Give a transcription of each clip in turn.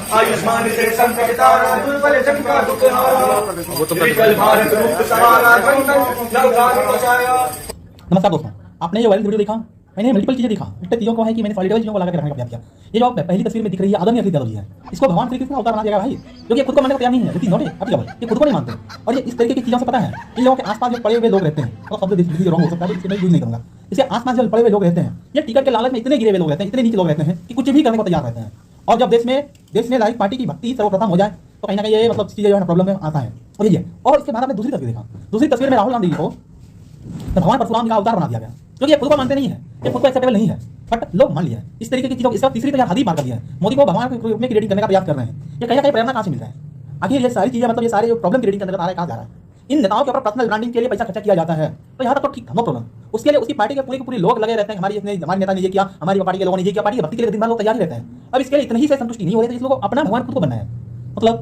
आयुष्मान से संकटारा दुर्बल जन का दुखहारा विकल भारत मुक्त सहारा नमस्कार दोस्तों, आपने ये वायरल वीडियो देखा। मैंने मल्टीपल चीजें देखा। एक चीजों को है कि मैंने सॉलिड चीजों को लगा के रखने का प्रयास किया। ये जो पहली तस्वीर में दिख रही है आदमी असली जी है, इसको भगवान श्री कृष्ण का अवतार बना दिया भाई, जो कि खुद को मानने को तैयार नहीं है। दिस इज नॉट ये खुद को नहीं मानते। और ये इस तरीके की चीजों से पता है इन लोगों के आसपास जो पड़े हुए लोग रहते हैं, और शब्द रॉन्ग हो सकता है, इससे मैं यूज नहीं करूंगा। इसके आसपास जो पड़े हुए लोग रहते हैं, ये टिकट के लालच में इतने गिरे हुए लोग रहते हैं, इतने नीचे लोग रहते हैं कि कुछ भी करने को तैयार रहते हैं। और जब देश में लाइक पार्टी की भक्ति सर्वप्रथम हो जाए तो कहीं ना कहीं ये मतलब चीजें जो है प्रॉब्लम में आता है। और ये और इसके बाद हमने दूसरी तस्वीर देखा। दूसरी तस्वीर में राहुल गांधी को भगवान परशुराम का अवतार बना दिया गया, क्योंकि ये खुद को मानते नहीं है, ये खुद को एक्सेप्टेबल नहीं है, बट लोग मान लिया है। इस तरीके की चीजों इसका तीसरी तो हद ही पार कर दिया है। मोदी को भगवान के रूप में क्रिएटिंग करने का प्रयास कर रहे हैं। ये कहीं ना कहीं प्रेरणा कहां से मिल रहा है? आखिर ये सारी चीजें मतलब ये सारे प्रॉब्लम क्रिएटिंग करने का आ रहा है कहां जा रहा है? इन नेताओं के ऊपर पर्सनल ब्रांडिंग के लिए पैसा खर्चा किया जाता है, तो यहाँ तक तो ठीक, नो प्रॉब्लम। उसके लिए उसकी पार्टी के पूरी लोग लगे रहते हैं। हमारे नेता ने ये किया, हमारी पार्टी के लोगों ने ये किया, पार्टी की भक्ति के लिए दिन भर लोग तैयार रहते हैं। अब इसके लिए इतनी ही से संतुष्टि नहीं हो रही, तो इस लोगों को अपना भगवान खुद को बनना है। मतलब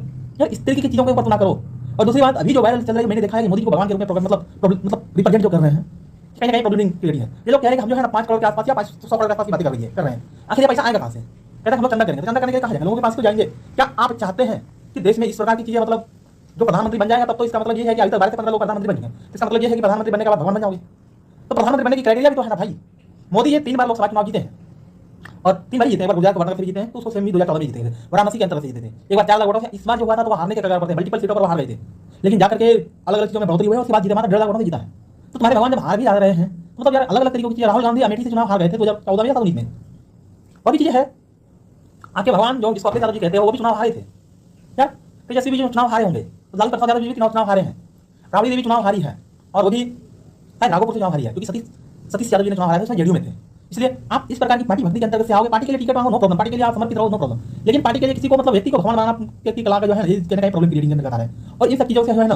यार इस तरीके की चीजों के ऊपर ना करो। और दूसरी बात, अभी जो वायरल चल रही है, मैंने देखा है कि मोदी को भगवान के रूप में मतलब रिप्रेजेंट जो कर रहे हैं, कहीं ना कहीं प्रॉब्लम क्रिएट है। ये लोग कह रहे हैं कि हम जो है ना 5 करोड़ के आसपास या 500 करोड़ के आसपास की बातें कर रहे हैं। आखिर ये पैसा आएगा कहां से? कहते हैं हम लोग चंदा करेंगे, तो चंदा करने के लिए कहां जाएंगे? लोगों के पास क्यों जाएंगे? क्या आप चाहते हैं कि देश में इस प्रकार की चीजें मतलब जो प्रधानमंत्री बन जाएगा, तब तो इसका मतलब ये है कि अभी तक 12 से 15 लोग प्रधानमंत्री बन गए, इसका मतलब ये है कि प्रधानमंत्री बनने के बाद भगवान बन जाओगे। तो प्रधानमंत्री बनने की क्राइटेरिया भी तो है ना भाई। मोदी ये 3 बार लोकसभा चुनाव जीते हैं, और 3 बार जीते हैं। एक बार गुजरात गवर्नर से जीते हैं, तो उसको सेम 2014 में जीते थे, वाराणसी के अंतर से जीते थे। एक बार 4 लाख वोटों से। इस बार जो हुआ था तो हारने के कगार पर थे, मल्टीपल सीटों पर हार गए थे, लेकिन जाकर के अलग अलग चीजों में बढ़ोतरी हुई, उसके बाद जीते, मात्र 1.5 लाख वोटों से जीता है। तो तुम्हारे भगवान जब हार भी जा रहे हैं, तो मतलब यार अलग अलग तरीकों की चीजें। राहुल गांधी अमेठी से चुनाव हार गए थे 2014 में या 2019 में। और भी चीजें है, आपके भगवान जो जिसको अखिलेश यादव जी कहते हैं, वो भी चुनाव हारे थे यार। तेजस्वी भी जो चुनाव हारे होंगे, तो लालू प्रसाद यादव जी भी चुनाव हारे हैं, राबड़ी देवी चुनाव हारी है, और वो भी नागौर से चुनाव हारी है, क्योंकि सतीश यादव जी ने चुनाव हारा था, उसमें जेडीयू में थे। इसलिए आप इस प्रकार की पार्टी भक्ति के अंतर्गत से आओगे, पार्टी के लिए टिकट मांगो, नो प्रॉब्लम, पार्टी के लिए आप समर्पित रहो, नो प्रॉब्लम। लेकिन पार्टी के लिए किसी को मतलब व्यक्ति को भगवान बनाना की कला का जो है कहीं ना कहीं प्रॉब्लम क्रिएटिंग करने का है। और इन सब चीजों से जो है ना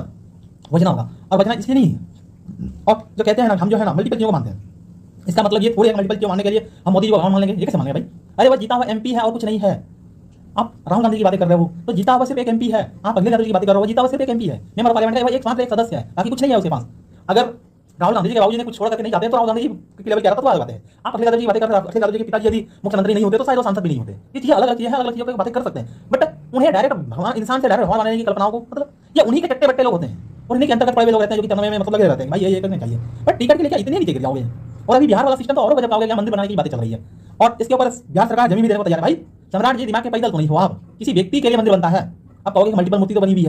बचना होगा, और बचना इसलिए नहीं है। और जो कहते हैं ना हम जो है ना मल्टीपल चीजों को मानते हैं, इसका मतलब ये थोड़ी मल्टीपल चीजों मानने के लिए हम मोदी जी को भगवान मान लेंगे, ये कैसे मान लेंगे भाई? अरे वो जीता हुआ एमपी है और कुछ नहीं है। आप राहुल गांधी की बातें कर रहे हो, तो जीता हुआ सिर्फ एक एमपी है। आप अखिलेश यादव की बातें कर रहे हो, जीता हुआ सिर्फ एक एमपी है, मेंबर पार्लियामेंट का, एक मात्र एक सदस्य है, बाकी कुछ नहीं है उसके पास। अगर राहुल गांधी जी के बाबूजी ने कुछ छोड़ करके नहीं जाते, तो राहुल गांधी की लेवल क्या रहता, तो अलग बात है। आप अखिलेश यादव की बातें कर रहे हो, अखिलेश यादव जी के पिताजी यदि मुख्यमंत्री नहीं होते तो शायद वो सांसद भी नहीं होते। ये चीजें अलग अलग चीजें हैं, अलग अलग चीजों की बातें कर सकते हैं, बट उन्हें डायरेक्ट भगवान, इंसान से डायरेक्ट भगवान बनाने की कल्पनाओं को मतलब ये उन्हीं के चट्टे बट्टे लोग होते हैं, और इन्हीं के अंतर्गत पड़े हुए लोग रहते हैं, जो कि तनवे में मतलब लगे रहते हैं भाई ये करना चाहिए। बट टिकट के लिए क्या इतने नीचे गिर जाओगे? और अभी बिहार वाला सिस्टम तो और गजब आओगे, क्या मंदिर बनाने की बातें चल रही है, और इसके ऊपर बिहार सरकार जमीन भी देने को तैयार है भाई। सम्राट जी दिमाग के पैदल तो नहीं हो आप, किसी व्यक्ति के लिए मंदिर बनता है, आप कहोगे कि मल्टीपल मूर्ति तो बनी हुई है।